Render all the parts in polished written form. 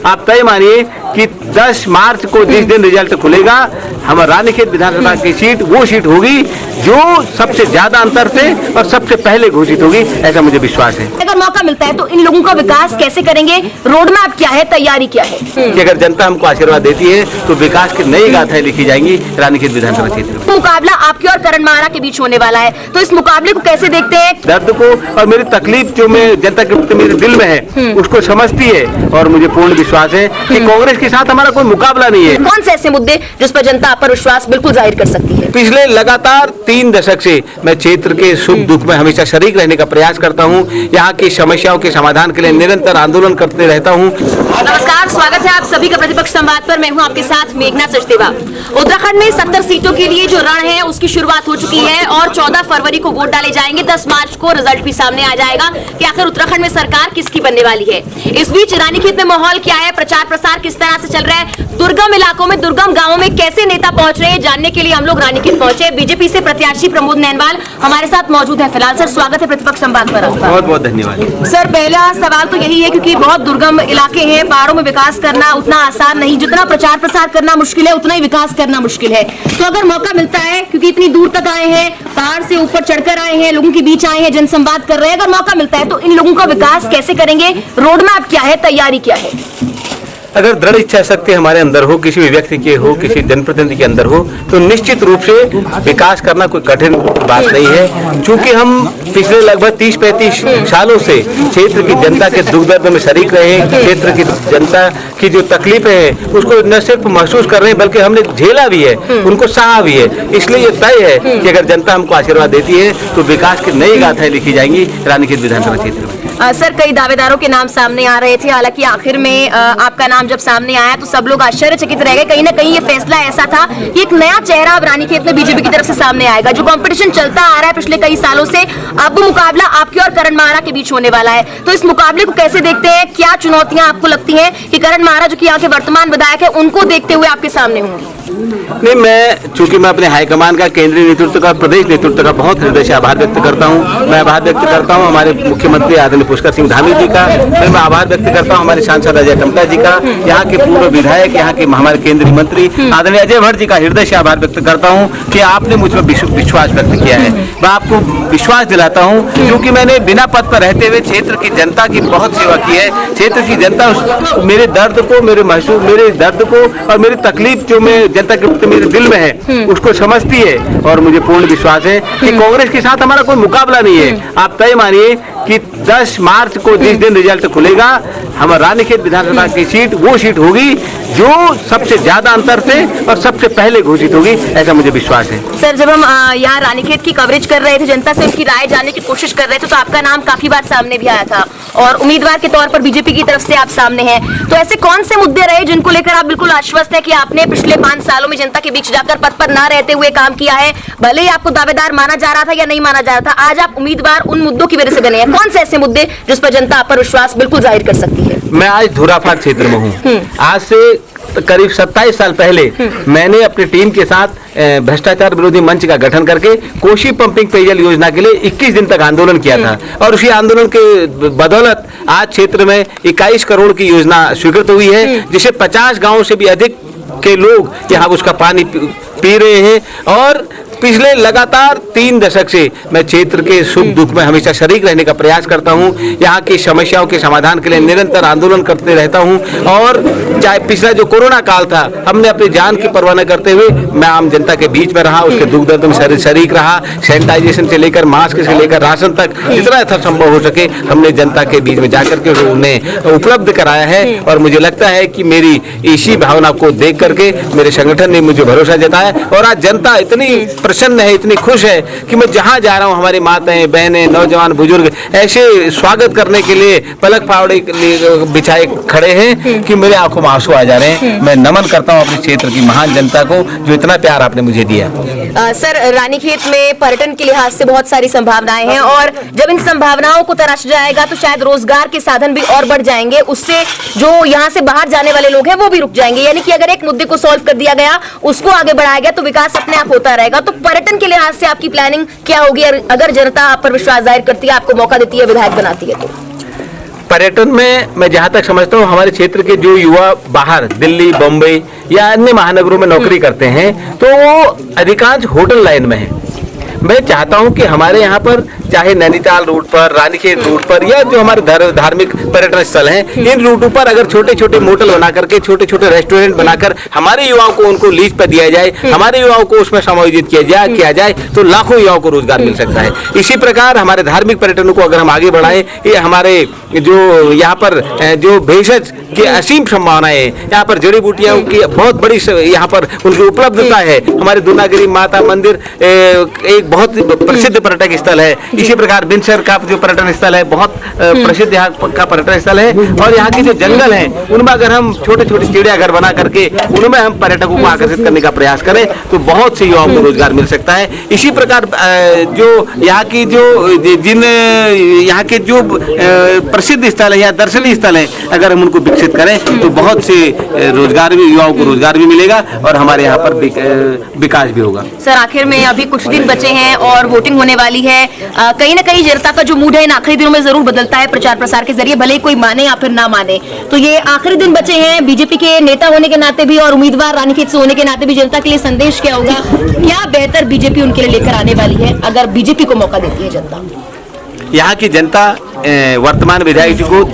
आप तय मानिए कि 10 मार्च को जिस दिन रिजल्ट खुलेगा, हमारा रानीखेत विधानसभा की सीट वो सीट होगी जो सबसे ज्यादा अंतर से और सबसे पहले घोषित होगी, ऐसा मुझे विश्वास है। अगर मौका मिलता है तो इन लोगों का विकास कैसे करेंगे, रोड मैप क्या है, तैयारी क्या है? कि अगर जनता हमको आशीर्वाद देती है तो विकास की नई गाथाएं लिखी जाएंगी रानीखेत विधानसभा क्षेत्र में। मुकाबला आपके और करण माहरा के बीच होने वाला है, तो इस मुकाबले को कैसे देखते हैं? दर्द को और मेरी तकलीफ जो मैं जनता के प्रति मेरे दिल में है उसको समझती है, और मुझे पूर्ण विश्वास है कि कांग्रेस के साथ हमारा कोई मुकाबला नहीं है। कौन से ऐसे मुद्दे जिस पर जनता आप पर विश्वास बिल्कुल जाहिर कर सकती है? पिछले लगातार 3 दशक से मैं क्षेत्र के सुख दुख में हमेशा शरीक रहने का प्रयास करता हूं। यहाँ की समस्याओं के समाधान के लिए निरंतर आंदोलन करते रहता हूं। नमस्कार, स्वागत है आप सभी का प्रतिपक्ष संवाद पर। मैं हूं आपके साथ मेघना सचदेवा। उत्तराखंड में 70 सीटों के लिए जो रण है उसकी शुरुआत हो चुकी है और 14 फरवरी को वोट डाले जाएंगे। 10 मार्च को रिजल्ट भी सामने आ जाएगा कि आखिर उत्तराखंड में सरकार किसकी बनने वाली है। इस बीच रानीखेत में माहौल क्या है, प्रचार प्रसार किस तरह से चल रहा है, दुर्गम इलाकों में, दुर्गम गाँवों में कैसे नेता पहुंच रहे हैं, जानने के लिए हम लोग रानीखेत पहुंचे। बीजेपी से प्रत्याशी प्रमोद नैनवाल हमारे साथ मौजूद है। फिलहाल सर, स्वागत है प्रतिपक्ष संवाद पर। बहुत बहुत धन्यवाद। सर, पहला सवाल तो यही है क्योंकि बहुत दुर्गम इलाके हैं, पहाड़ों में विकास करना उतना आसान नहीं, जितना प्रचार प्रसार करना मुश्किल है उतना ही विकास करना मुश्किल है। तो अगर मौका मिलता है, क्योंकि इतनी दूर तक आए हैं, पहाड़ से ऊपर चढ़कर आए हैं, लोगों के बीच आए हैं, जनसंवाद कर रहे हैं, अगर मौका मिलता है तो इन लोगों का विकास कैसे करेंगे, रोड मैप क्या है, तैयारी क्या है? अगर दृढ़ इच्छा शक्ति हमारे अंदर हो, किसी भी व्यक्ति के हो, किसी जनप्रतिनिधि के अंदर हो, तो निश्चित रूप से विकास करना कोई कठिन बात नहीं है। क्योंकि हम पिछले लगभग 30-35 सालों से क्षेत्र की जनता के दुख दर्द में शरीक रहे हैं। क्षेत्र की जनता की जो तकलीफें हैं उसको न सिर्फ महसूस कर रहे हैं बल्कि हमने झेला भी है, उनको सहा भी है। इसलिए ये तय है कि अगर जनता हमको आशीर्वाद देती है तो विकास की नई गाथाएं लिखी जाएंगी रानीखेत विधानसभा क्षेत्र में। सर, कई दावेदारों के नाम सामने आ रहे थे, हालांकि आखिर में आपका नाम जब सामने आया तो सब लोग आश्चर्यचकित रह गए। कहीं ना कहीं ये फैसला ऐसा था कि एक नया चेहरा अब रानीखेत में बीजेपी की तरफ से सामने आएगा। जो कंपटीशन चलता आ रहा है पिछले कई सालों से, अब मुकाबला आपके और करण माहरा के बीच होने वाला है। तो इस मुकाबले को कैसे देखते हैं, क्या चुनौतियां आपको लगती हैं कि करण माहरा जो कि यहाँ के वर्तमान विधायक है उनको देखते हुए आपके सामने होंगी? नहीं, चूंकि मैं अपने हाईकमान का, केंद्रीय नेतृत्व का, प्रदेश नेतृत्व का बहुत हृदय से आभार व्यक्त करता हूं। मैं आभार व्यक्त करता हूं हमारे मुख्यमंत्री आदरणीय पुष्कर सिंह धामी जी का। फिर मैं आभार व्यक्त करता हूं हमारे सांसद अजय टम्टा जी का, यहाँ के पूर्व विधायक, यहाँ के हमारे केंद्रीय मंत्री आदरणीय अजय भट्ट जी का हृदय से आभार व्यक्त करता हूँ कि आपने मुझ पर विश्वास व्यक्त किया है। मैं आपको विश्वास दिलाता हूँ क्योंकि मैंने बिना पद पर रहते हुए क्षेत्र की जनता की बहुत सेवा की है। क्षेत्र की जनता मेरे दर्द को, मेरे दर्द को और मेरी तकलीफ जो मैं जनता के प्रति मेरे दिल में है उसको समझती है, और मुझे पूर्ण विश्वास है कि कांग्रेस के साथ हमारा कोई मुकाबला नहीं है। आप तय मानिए कि 10 मार्च को जिस दिन रिजल्ट खुलेगा, हमारा रानीखेत विधानसभा की सीट वो सीट होगी जो सबसे ज्यादा अंतर से और सबसे पहले घोषित होगी, ऐसा मुझे विश्वास है। सर, जब हम यहाँ रानीखेत की कवरेज कर रहे थे, जनता से उनकी राय जानने की कोशिश कर रहे थे, तो आपका नाम काफी बार सामने भी आया था और उम्मीदवार के तौर पर बीजेपी की तरफ से आप सामने हैं। तो ऐसे कौन से मुद्दे रहे जिनको लेकर आप बिल्कुल आश्वस्त है कि आपने पिछले 5 सालों में जनता के बीच जाकर पद पर न रहते हुए काम किया है? भले ही आपको दावेदार माना जा रहा था या नहीं माना जा रहा था, आज आप उम्मीदवार उन मुद्दों की वजह से बने हैं। कौन से ऐसे मुद्दे जिस पर जनता आप पर विश्वास बिल्कुल जाहिर कर सकती है? मैं आज धुराफाड़ क्षेत्र में हूँ। आज से करीब 27 साल पहले मैंने अपनी टीम के साथ भ्रष्टाचार विरोधी मंच का गठन करके कोशी पंपिंग पेयजल योजना के लिए 21 दिन तक आंदोलन किया था, और उसी आंदोलन के बदौलत आज क्षेत्र में 21 करोड़ की योजना स्वीकृत हुई है, जिसे 50 गांवों से भी अधिक के लोग यहाँ उसका पानी पी रहे हैं। और पिछले लगातार 3 दशक से मैं क्षेत्र के सुख दुख में हमेशा शरीक रहने का प्रयास करता हूं। यहाँ की समस्याओं के समाधान के लिए निरंतर आंदोलन करते रहता हूं, और चाहे पिछला जो कोरोना काल था, हमने अपनी जान की परवाह न करते हुए मैं आम जनता के बीच में रहा, उसके दुख दर्द में शरीक रहा। सैनिटाइजेशन से लेकर मास्क से लेकर राशन तक जितना यथासंभव हो सके हमने जनता के बीच में जाकर के उन्हें उपलब्ध कराया है। और मुझे लगता है कि मेरी इसी भावना को देख करके मेरे संगठन ने मुझे भरोसा जताया, और आज जनता इतनी प्रसन्न है, इतनी खुश है कि मैं जहां जा रहा हूं हमारी माताएं, बहनें, नौजवान, बुजुर्ग ऐसे स्वागत करने के लिए पलक फावड़े बिछाए खड़े हैं कि मेरे आंखों में आंसू आ जा रहे हैं। मैं नमन करता हूं अपने क्षेत्र की महान जनता को जो इतना प्यार आपने मुझे दिया। सर, रानीखेत में पर्यटन के लिहाज से बहुत सारी संभावनाएं हैं, और जब इन संभावनाओं को तराशा जाएगा तो शायद रोजगार के साधन भी और बढ़ जाएंगे। उससे जो यहाँ से बाहर जाने वाले लोग हैं वो भी रुक जाएंगे। यानी कि अगर एक मुद्दे को सॉल्व कर दिया गया, उसको आगे बढ़ाया गया, तो विकास अपने आप होता रहेगा। तो पर्यटन के लिहाज से आपकी प्लानिंग क्या होगी अगर जनता आप पर विश्वास जाहिर करती है, आपको मौका देती है, विधायक बनाती है? तो पर्यटन में मैं जहाँ तक समझता हूँ हमारे क्षेत्र के जो युवा बाहर दिल्ली, बॉम्बे या अन्य महानगरों में नौकरी करते हैं तो वो अधिकांश होटल लाइन में हैं। मैं चाहता हूं कि हमारे यहाँ पर चाहे नैनीताल रूट पर, रानीखेत रूट पर या जो हमारे धार्मिक पर्यटन स्थल हैं, इन रूटों पर अगर छोटे छोटे मोटल बना करके छोटे छोटे रेस्टोरेंट बनाकर हमारे युवाओं को उनको लीज पर दिया जाए, हमारे युवाओं को उसमें समायोजित किया जाए तो लाखों युवाओं को रोजगार मिल सकता है। इसी प्रकार हमारे धार्मिक पर्यटनों को अगर हम आगे बढ़ाएं, ये हमारे जो यहाँ पर जो भेषज की असीम संभावनाएं हैं, यहाँ पर जड़ी बूटियों की बहुत बड़ी यहाँ पर उनकी उपलब्धता है। हमारे दुर्गागिरी माता मंदिर एक बहुत प्रसिद्ध पर्यटक स्थल है। इसी प्रकार बिनसर का जो पर्यटन स्थल है बहुत प्रसिद्ध यहाँ का पर्यटन स्थल है। और यहाँ के जो जंगल हैं उनमें अगर हम छोटे छोटे चिड़ियाघर बना करके उनमें हम पर्यटकों को आकर्षित करने का प्रयास करें तो बहुत से युवाओं को रोजगार मिल सकता है। इसी प्रकार जो यहाँ की जो यहाँ के जो प्रसिद्ध स्थल है या दर्शनीय स्थल है अगर हम उनको विकसित करें तो बहुत से रोजगार भी युवाओं को रोजगार भी मिलेगा और हमारे यहाँ पर विकास भी होगा। सर आखिर में अभी कुछ दिन बचे हैं और वोटिंग होने वाली है। कहीं ना कहीं जनता का जो मूड है इन आखिरी दिनों में जरूर बदलता है प्रचार प्रसार के जरिए, भले ही कोई माने या फिर ना माने। तो ये आखिरी दिन बचे हैं, बीजेपी के नेता होने के नाते भी और उम्मीदवार रानीखेत से होने के नाते भी जनता के लिए संदेश क्या होगा? क्या बेहतर बीजेपी उनके लिए लेकर आने वाली है अगर बीजेपी को मौका देती है जनता? यहाँ की जनता वर्तमान विधायक जी को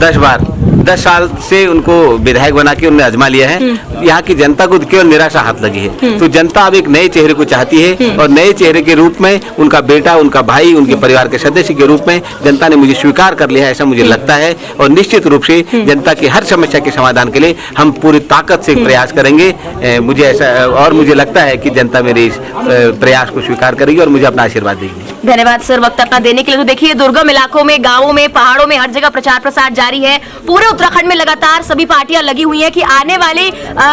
10 साल से उनको विधायक बना के उन्होंने आजमा लिया है। यहाँ की जनता को केवल निराशा हाथ लगी है। तो जनता अब एक नए चेहरे को चाहती है और नए चेहरे के रूप में उनका बेटा, उनका भाई, उनके परिवार के सदस्य के रूप में जनता ने मुझे स्वीकार कर लिया है, ऐसा मुझे लगता है। और निश्चित रूप से जनता की हर समस्या के समाधान के लिए हम पूरी ताकत से प्रयास करेंगे। मुझे ऐसा और मुझे लगता है कि जनता मेरे इस प्रयास को स्वीकार करेगी और मुझे अपना आशीर्वाद देगी। धन्यवाद सर वक्त अपना देने के लिए। तो देखिए दुर्गम इलाकों में, गांवों में, पहाड़ों में हर जगह प्रचार प्रसार जारी है। पूरे उत्तराखंड में लगातार सभी पार्टियां लगी हुई हैं कि आने वाले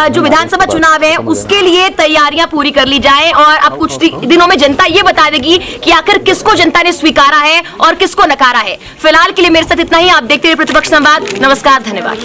जो विधानसभा चुनाव है उसके लिए तैयारियां पूरी कर ली जाए। और अब कुछ दिनों में जनता ये बता देगी कि आखिर किसको जनता ने स्वीकारा है और किसको नकारा है। फिलहाल के लिए मेरे साथ इतना ही। आप देखते रहिए प्रतिपक्ष संवाद। नमस्कार, धन्यवाद।